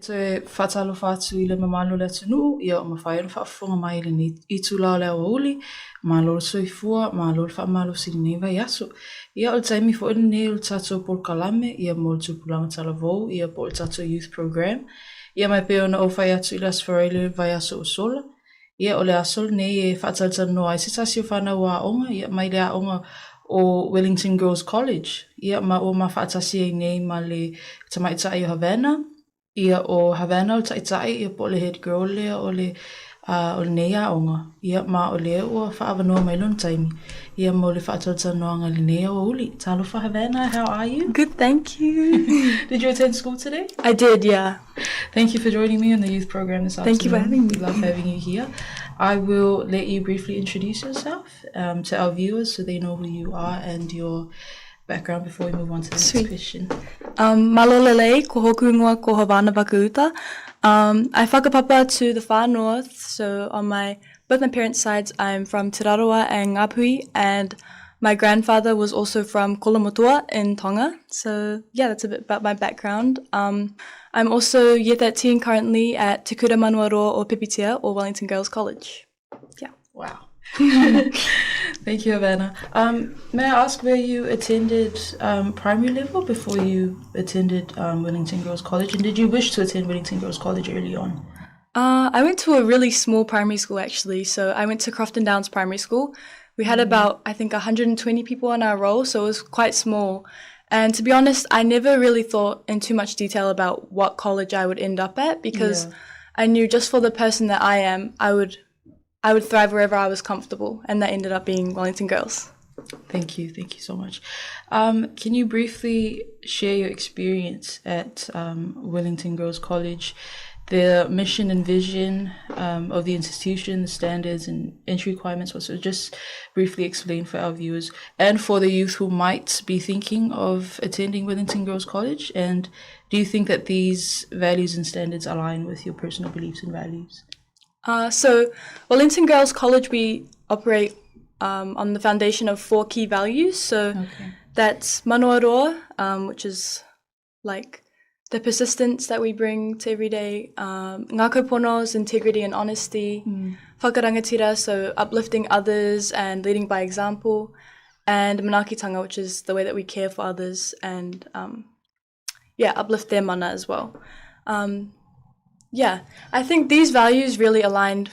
te whatalo whātu I le mamalo le tunu, ia o mawhai ana whaafonga mai le ni I tūlao le awa uli, malo le soifua, malo le whaamalo siri nei vai aso. Ia o le taimi fo ina nei o le tatou por kalame, ia mo le tupulanga talavou, ia po le tatou youth program. Ia mai pe ona o whai atu I le asfareile vai aso o sola. Ia o le aso nei e whaatalita no ai se tasi o whanau a onga, ia mai le a onga o Wellington Girls College. Ia ma o ma whaatasi e nei ma le tamaitai o Havana. Ia o Havana o taitai ia po le head girl lea o le nei a onga. Ia ma o lea o whaavanoa mai lon taimi. Ia mo le whaatalita noanga le nei o uli. Talofa Havana, how are you? Good, thank you. Did you attend school today? I did, yeah. Thank you for joining me on the youth program this afternoon. Thank you for having me. We love having you here. I will let you briefly introduce yourself to our viewers so they know who you are and your background before we move on to the next question. Malolele, ko hoku ingoa ko Havana Vaka'uta. I whakapapa to the far north, so on both my parents' sides, I'm from Te Raroa and Ngāpuhi, and my grandfather was also from Kolomotua in Tonga. So yeah, that's a bit about my background. I'm also year 13 currently at Te Kura Manuaroa o Pipitea or Wellington Girls College. Yeah. Wow. Thank you, Havana. May I ask where you attended primary level before you attended Wellington Girls College? And did you wish to attend Wellington Girls College early on? I went to a really small primary school actually. So I went to Crofton Downs Primary School. We had about, I think, 120 people on our roll, so it was quite small. And to be honest, I never really thought in too much detail about what college I would end up at because I knew just for the person that I am, I would thrive wherever I was comfortable, and that ended up being Wellington Girls. Thank you so much. Can you briefly share your experience at Wellington Girls College, the mission and vision of the institution, the standards and entry requirements? So just briefly explain for our viewers and for the youth who might be thinking of attending Wellington Girls College. And do you think that these values and standards align with your personal beliefs and values? So Wellington Girls College, we operate on the foundation of 4 key values. So that's manoaroa, which is like the persistence that we bring to every day, ngā kaupono's integrity and honesty, whakarangatira, so uplifting others and leading by example, and manaakitanga, which is the way that we care for others and uplift their mana as well. I think these values really aligned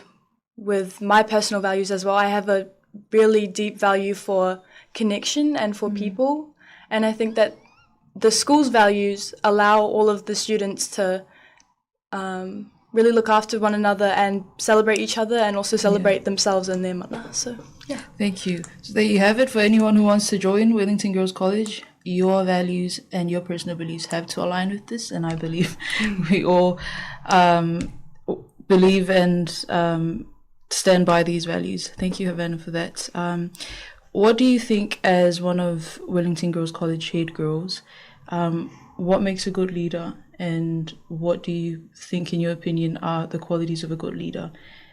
with my personal values as well. I have a really deep value for connection and for people, and I think that the school's values allow all of the students to really look after one another and celebrate each other and also celebrate themselves and their mana. So, yeah. Thank you. So there you have it. For anyone who wants to join Wellington Girls College, your values and your personal beliefs have to align with this, and I believe we all believe and stand by these values. Thank you, Havana, for that. What do you think, as one of Wellington Girls College head girls, what makes a good leader, and what do you think, in your opinion, are the qualities of a good leader?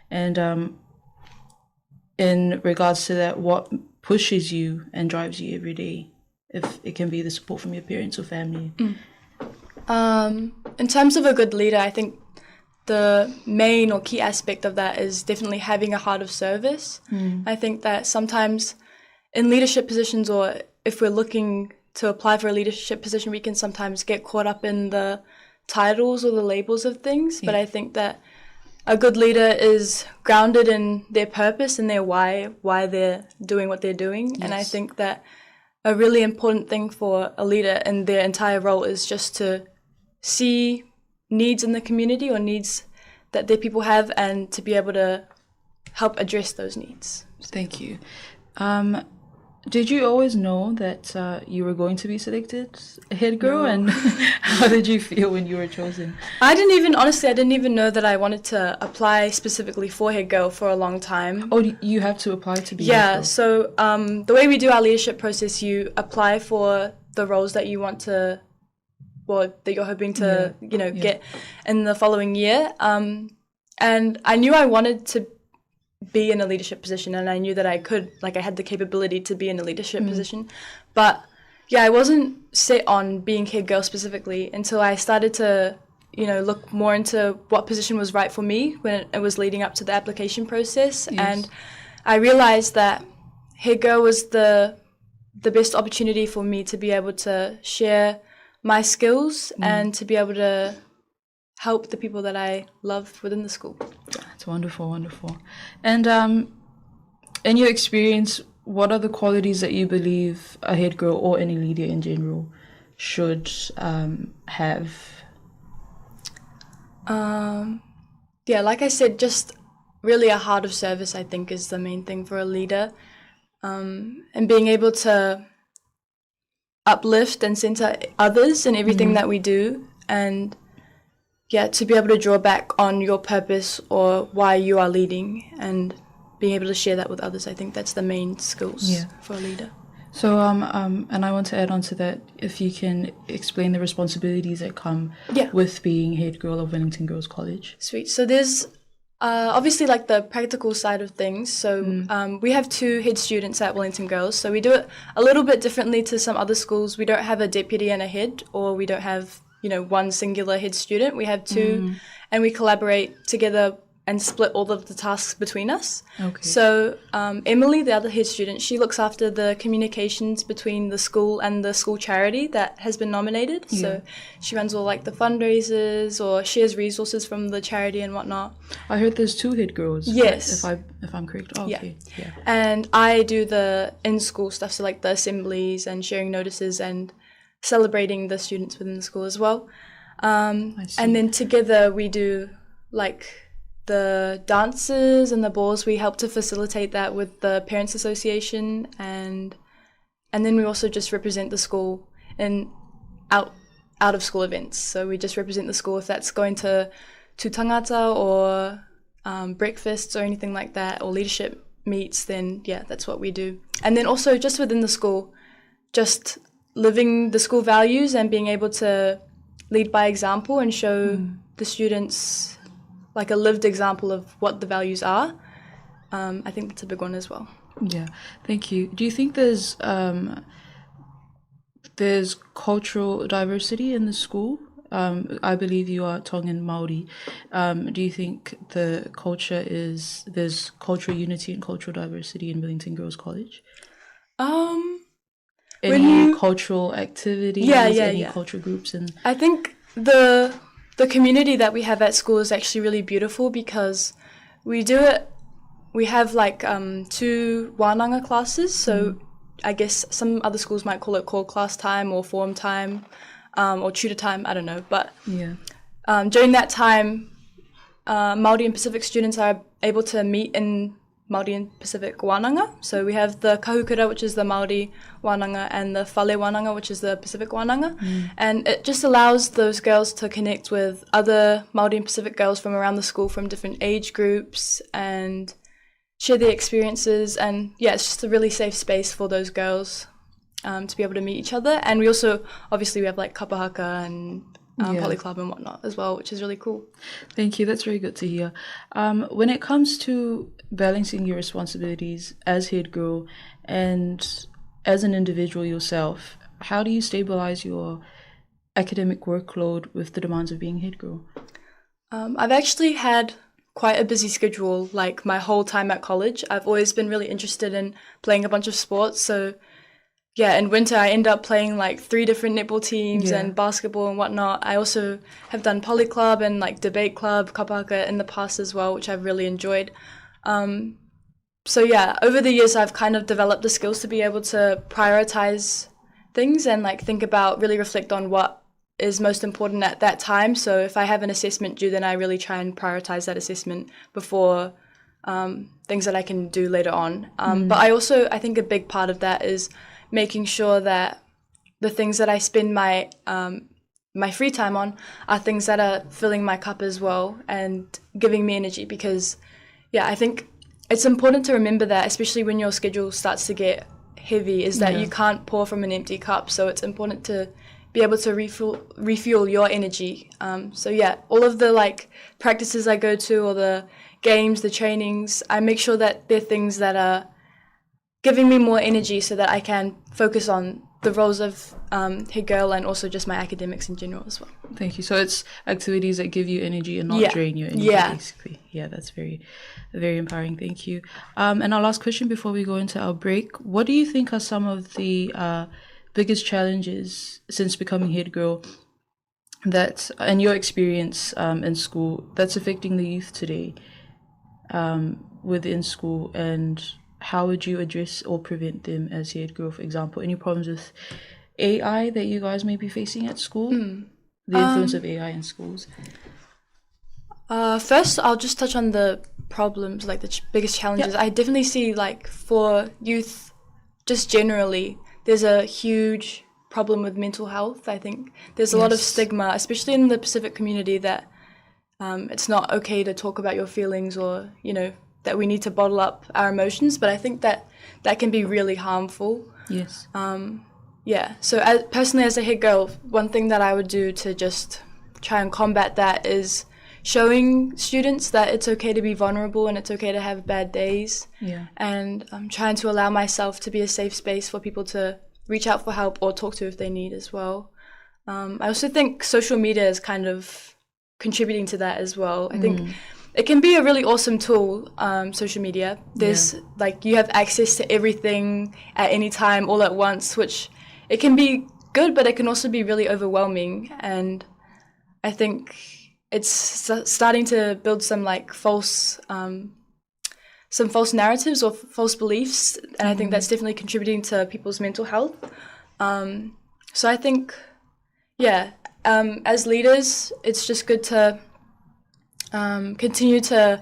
And in regards to that, what pushes you and drives you every day, if it can be the support from your parents or family? In terms of a good leader, I think the main or key aspect of that is definitely having a heart of service. I think that sometimes in leadership positions, or if we're looking to apply for a leadership position, we can sometimes get caught up in the titles or the labels of things. But I think that a good leader is grounded in their purpose and their why they're doing what they're doing. And I think that a really important thing for a leader in their entire role is just to see needs in the community or needs that their people have, and to be able to help address those needs. Thank you. Did you always know that you were going to be selected head girl? No. And how did you feel when you were chosen? I didn't even know that I wanted to apply specifically for head girl for a long time. Oh, you have to apply to be head girl? So the way we do our leadership process, you apply for the roles that you want to, well, that you're hoping to, get in the following year. And I knew I wanted to be in a leadership position, and I knew that I could, I had the capability to be in a leadership position. But I wasn't set on being head girl specifically until I started to, look more into what position was right for me when it was leading up to the application process. Yes. And I realized that Head Girl was the best opportunity for me to be able to share my skills and to be able to help the people that I love within the school. It's wonderful, wonderful. And in your experience, what are the qualities that you believe a head girl or any leader in general should have? Like I said, just really a heart of service, I think, is the main thing for a leader. And being able to uplift and center others in everything that we do, and to be able to draw back on your purpose or why you are leading, and being able to share that with others. I think that's the main skills for a leader. So, and I want to add on to that, if you can explain the responsibilities that come with being head girl of Wellington Girls College. Sweet. So there's obviously like the practical side of things. So we have 2 head students at Wellington Girls. So we do it a little bit differently to some other schools. We don't have a deputy and a head, or we don't have, one singular head student. We have 2 and we collaborate together and split all of the tasks between us. Okay. So Emily, the other head student, she looks after the communications between the school and the school charity that has been nominated. Yeah. So she runs all like the fundraisers or shares resources from the charity and whatnot. I heard there's 2 head girls. Yes. If I'm correct. Oh, okay. Yeah. And I do the in-school stuff, so like the assemblies and sharing notices and celebrating the students within the school as well. And then together we do like the dances and the balls. We help to facilitate that with the Parents Association, and then we also just represent the school in out of school events. So we just represent the school if that's going to tangata or breakfasts or anything like that, or leadership meets, then that's what we do. And then also just within the school, just living the school values and being able to lead by example and show the students like a lived example of what the values are. I think that's a big one as well. Yeah, thank you. Do you think there's cultural diversity in the school? I believe you are Tongan Māori. Do you think there's cultural unity and cultural diversity in Wellington Girls College? Any cultural activities, any cultural groups? And I think the community that we have at school is actually really beautiful, because we have like 2 wānanga classes, so I guess some other schools might call it core class time or form time or tutor time, I don't know, but during that time Māori and Pacific students are able to meet in Māori and Pacific wānanga. So we have the kahukura, which is the Māori wānanga, and the whale wānanga, which is the Pacific wānanga. And it just allows those girls to connect with other Māori and Pacific girls from around the school from different age groups and share their experiences. And it's just a really safe space for those girls to be able to meet each other. And we also, obviously, we have like kapahaka and poly club and whatnot as well, which is really cool. Thank you. That's very good to hear. When it comes to balancing your responsibilities as head girl and as an individual yourself, how do you stabilize your academic workload with the demands of being head girl? I've actually had quite a busy schedule, like my whole time at college. I've always been really interested in playing a bunch of sports, so in winter I end up playing like 3 different netball teams and basketball and whatnot. I also have done poly club and like debate club, kapaka in the past as well, which I've really enjoyed. Over the years I've kind of developed the skills to be able to prioritize things and like think about, really reflect on what is most important at that time. So if I have an assessment due, then I really try and prioritize that assessment before things that I can do later on. But I think a big part of that is making sure that the things that I spend my free time on are things that are filling my cup as well and giving me energy, because I think it's important to remember that, especially when your schedule starts to get heavy, is that you can't pour from an empty cup. So it's important to be able to refuel your energy. All of the like practices I go to, or the games, the trainings, I make sure that they're things that are giving me more energy so that I can focus on the roles of head girl and also just my academics in general as well. Thank you. So it's activities that give you energy and not drain your energy, basically. Yeah, that's very, very empowering. Thank you. And our last question before we go into our break, what do you think are some of the biggest challenges since becoming head girl that, and your experience in school, that's affecting the youth today within school, and how would you address or prevent them as head girl, for example? Any problems with AI that you guys may be facing at school? The influence of AI in schools? First, I'll just touch on the problems, like the biggest challenges. I definitely see, like, for youth, just generally, there's a huge problem with mental health. I think there's a lot of stigma, especially in the Pacific community, that it's not okay to talk about your feelings, or, you know, that we need to bottle up our emotions. But I think that can be really harmful. Yes. So personally, as a head girl, one thing that I would do to just try and combat that is showing students that it's okay to be vulnerable and it's okay to have bad days. Yeah. And I'm trying to allow myself to be a safe space for people to reach out for help or talk to if they need as well. I also think social media is kind of contributing to that as well. I think it can be a really awesome tool, social media. There's like, you have access to everything at any time, all at once, which it can be good, but it can also be really overwhelming. And I think it's starting to build some like false narratives or false beliefs. And I think that's definitely contributing to people's mental health. So I think, as leaders, it's just good to continue to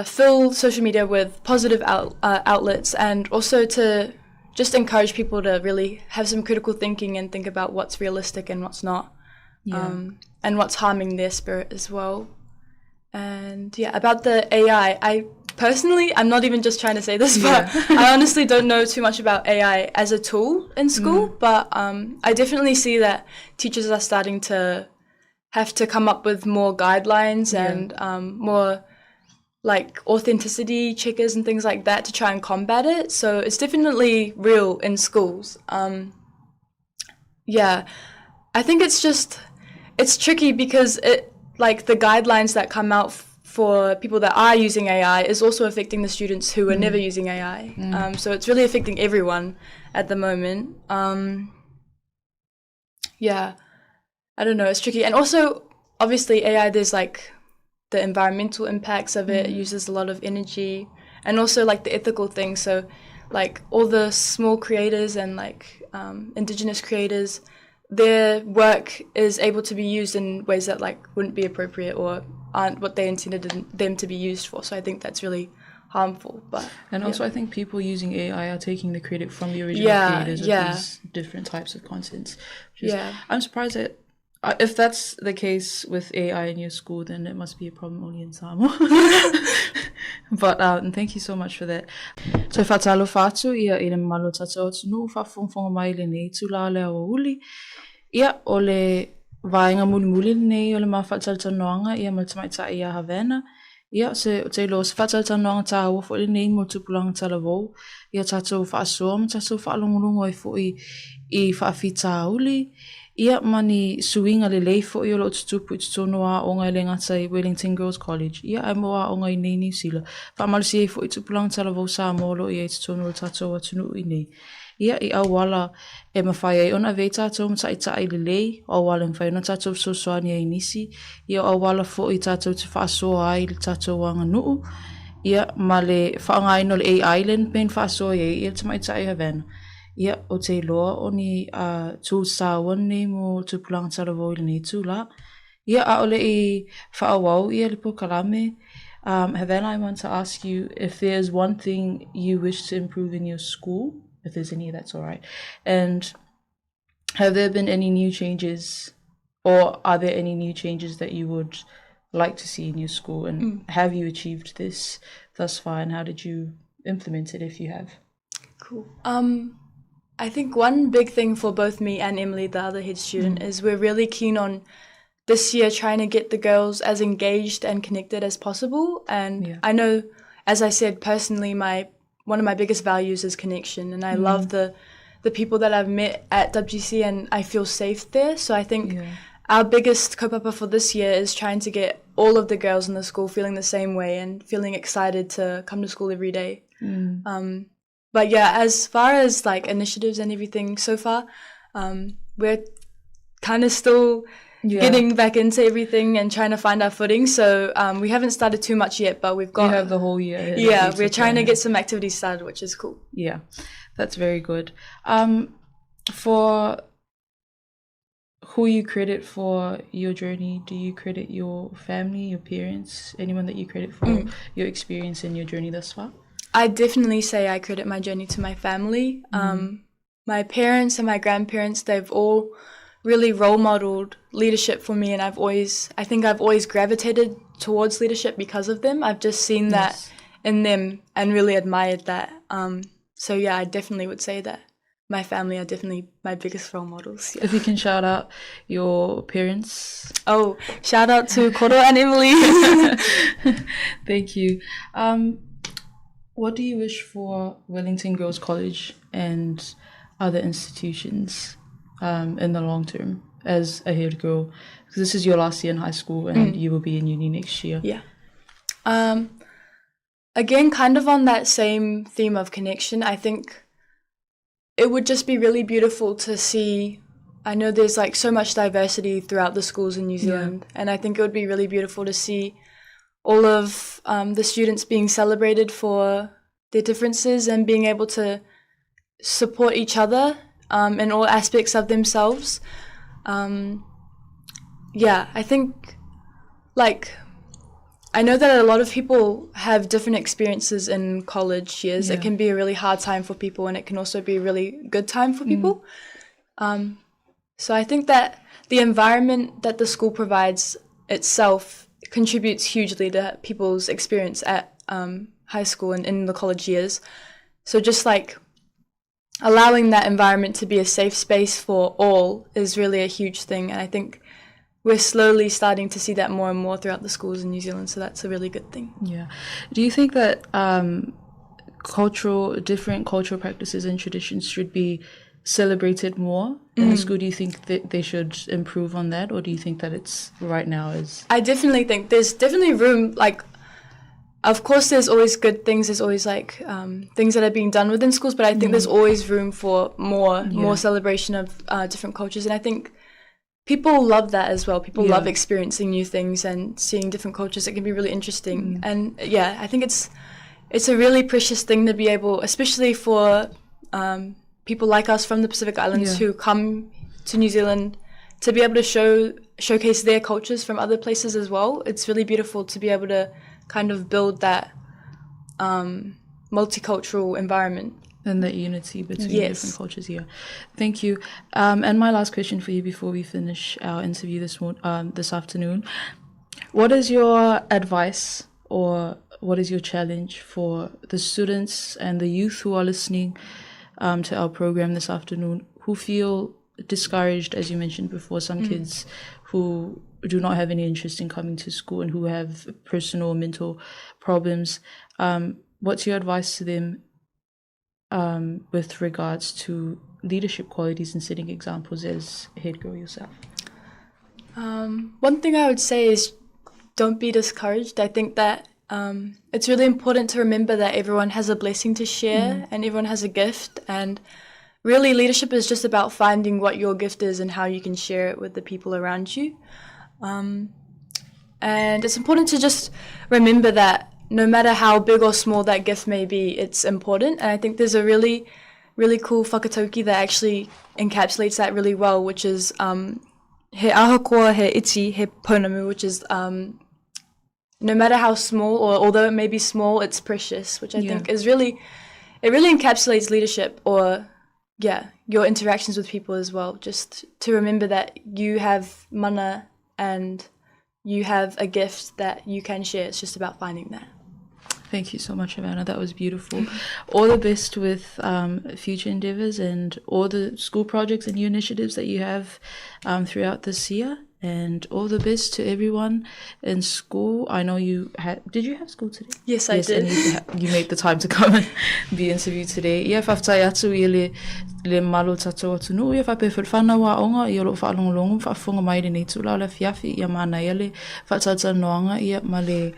fill social media with positive outlets, and also to just encourage people to really have some critical thinking and think about what's realistic and what's not, and what's harming their spirit as well. And about the AI, I'm not even just trying to say this, but I honestly don't know too much about AI as a tool in school, but I definitely see that teachers are starting to have to come up with more guidelines and more like authenticity checkers and things like that to try and combat it. So it's definitely real in schools. I think it's tricky because like the guidelines that come out for people that are using AI is also affecting the students who are never using AI. So it's really affecting everyone at the moment. I don't know, it's tricky. And also, obviously, AI, there's like the environmental impacts of it. It uses a lot of energy, and also like the ethical things. So like all the small creators and like indigenous creators, their work is able to be used in ways that like wouldn't be appropriate or aren't what they intended them to be used for. So I think that's really harmful. And also I think people using AI are taking the credit from the original creators of these different types of contents. I'm surprised that if that's the case with AI in your school, then it must be a problem only in Samoa. But thank you so much for that. So whatalo whātu ia i le malo tatau tunu whawhongwhonga mai le nei tula lea o uli. Ia o le vaenga muli nei o le mawhatalo tanoanga ia maltamaitai ia Havana. Ia se o te lo se whatalo tanoanga tā wafo le nei mo Tupulaga talavou. Ia tatou whaasoa ma tatou whaalongolongo fo i whaafita uli. Ia mani suinga le lei fo i o lo tutupu i tutonoa o ngai le ngata i Wellington Girls College. Ia ai moa o ngai nei New Zealand. Whaamalusi e fo i Tupulaga talavou Samoa lo i e tutono le tatou atunu i nei. Ia i awala e mawhai ai ona vei tatou mata i le lei o awala mwhai ona tatou sosoani ai nisi. Ia o awala fo i tatou te whaasoa ai le tatou wanga nuu. Ia ma le whaangai no le AI len pen whaasoa i ia tamaita i Havana. Ia o te loa o ni tūsawan nei mo Tupulaga talavou i le nei tūla. Ia a ole I whaawau ia le pokalame. Havana, I want to ask you if there's one thing you wish to improve in your school, if there's any, that's all right. And have there been any new changes, or are there any new changes that you would like to see in your school? And have you achieved this thus far, and how did you implement it if you have? Cool. I think one big thing for both me and Emily, the other head student, is we're really keen on this year trying to get the girls as engaged and connected as possible. And I know, as I said, personally, one of my biggest values is connection, and I love the the people that I've met at WC, and I feel safe there. So I think our biggest kaupapa for this year is trying to get all of the girls in the school feeling the same way and feeling excited to come to school every day. But yeah, as far as like initiatives and everything so far, we're kind of still getting back into everything and trying to find our footing. So we haven't started too much yet, but we've got... You have the whole year. Yeah, we're trying to get some activities started, which is cool. Yeah, that's very good. For who you credit for your journey, do you credit your family, your parents, anyone that you credit for your experience in your journey thus far? I definitely say I credit my journey to my family. My parents and my grandparents, they've all really role modeled leadership for me, and I think I've always gravitated towards leadership because of them. I've just seen that in them and really admired that. So yeah, I definitely would say that my family are definitely my biggest role models. Yeah. If you can shout out your parents. Oh, shout out to Koro and Emily. Thank you. What do you wish for Wellington Girls College and other institutions in the long term as a head girl? Because this is your last year in high school and you will be in uni next year. Yeah. Again, kind of on that same theme of connection, I think it would just be really beautiful to see. I know there's like so much diversity throughout the schools in New Zealand, and I think it would be really beautiful to see all of the students being celebrated for their differences and being able to support each other in all aspects of themselves. I think I know that a lot of people have different experiences in college years. It can be a really hard time for people, and it can also be a really good time for people. So I think that the environment that the school provides itself contributes hugely to people's experience at high school and in the college years. So just like allowing that environment to be a safe space for all is really a huge thing, and I think we're slowly starting to see that more and more throughout the schools in New Zealand, so that's a really good thing. Yeah. Do you think that different cultural practices and traditions should be celebrated more in the school? Do you think that they should improve on that, or do you think that it's right now is... I definitely think there's definitely room, of course there's always good things, there's always things that are being done within schools, but I think there's always room for more celebration of different cultures, and I think people love that as well. People love experiencing new things and seeing different cultures. It can be really interesting. And I think it's a really precious thing to be able, especially for people like us from the Pacific Islands who come to New Zealand, to be able to showcase their cultures from other places as well. It's really beautiful to be able to kind of build that multicultural environment. And the unity between different cultures here. Thank you. And my last question for you before we finish our interview this afternoon. What is your advice, or what is your challenge for the students and the youth who are listening to our program this afternoon, who feel discouraged, as you mentioned before, some kids who do not have any interest in coming to school and who have personal mental problems? What's your advice to them with regards to leadership qualities and setting examples as a head girl yourself? One thing I would say is don't be discouraged. I think that it's really important to remember that everyone has a blessing to share and everyone has a gift, and really leadership is just about finding what your gift is and how you can share it with the people around you. And it's important to just remember that no matter how big or small that gift may be, it's important. And I think there's a really, really cool whakatauki that actually encapsulates that really well, which is he ahakoa he iti he pounamu, which is no matter how small, or although it may be small, it's precious, which I think is really encapsulates leadership, or your interactions with people as well. Just to remember that you have mana and you have a gift that you can share. It's just about finding that. Thank you so much, Havana. That was beautiful. All the best with future endeavours and all the school projects and new initiatives that you have throughout this year. and all the best to everyone in school. I know did you have school today? Yes, I did. And you made the time to come and be interviewed today. Ia whaftai atu ia le malo tatou atunu. Ia whapefu whanau onga ia lo whaalongolongo whaafunga mai le nei tula le fiafi ia mana ia le whaatata noanga ia ma le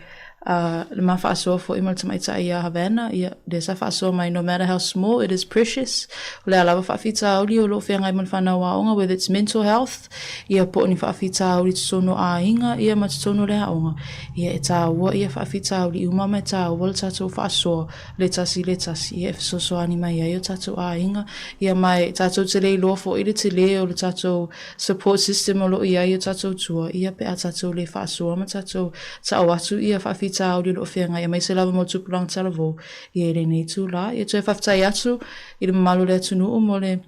mawhaasoa fo imal tamaita ia Havana ia le sa whaasoa mai no matter how small it is precious. Le alawa whaafita auli o lo whianga imal whanau onga whether it's mental health ia po ni whaafita auli tutono a inga ia ma tutono le haonga ia e tāua ia whaafita auli umama e tāua le tatou whaasoa le tasi ia e whasosoani mai ia o tatou a inga ia mai tatou te lei loa fo i le te leo le tatou support system o lo ia o tatou tua ia pe a tatou le whaasoa ma tatou ta o atu ia whaafita auli lo whianga ia mai se lava mo Tupulaga Talavo ia le nei tūla ia tue whaftai atu i le mamalo le atunu o mo le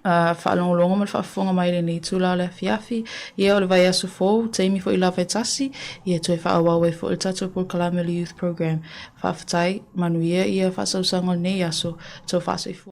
whaalongolongo ma le whaafonga mai le nei tūla le fiafi ia o le vai asu fōu teimi fo i lava e tasi ia tue whaawawe fo i tatou Tupulaga Youth Program whaftai manuia ia whaasausanga nei aso tau whaasoi fōu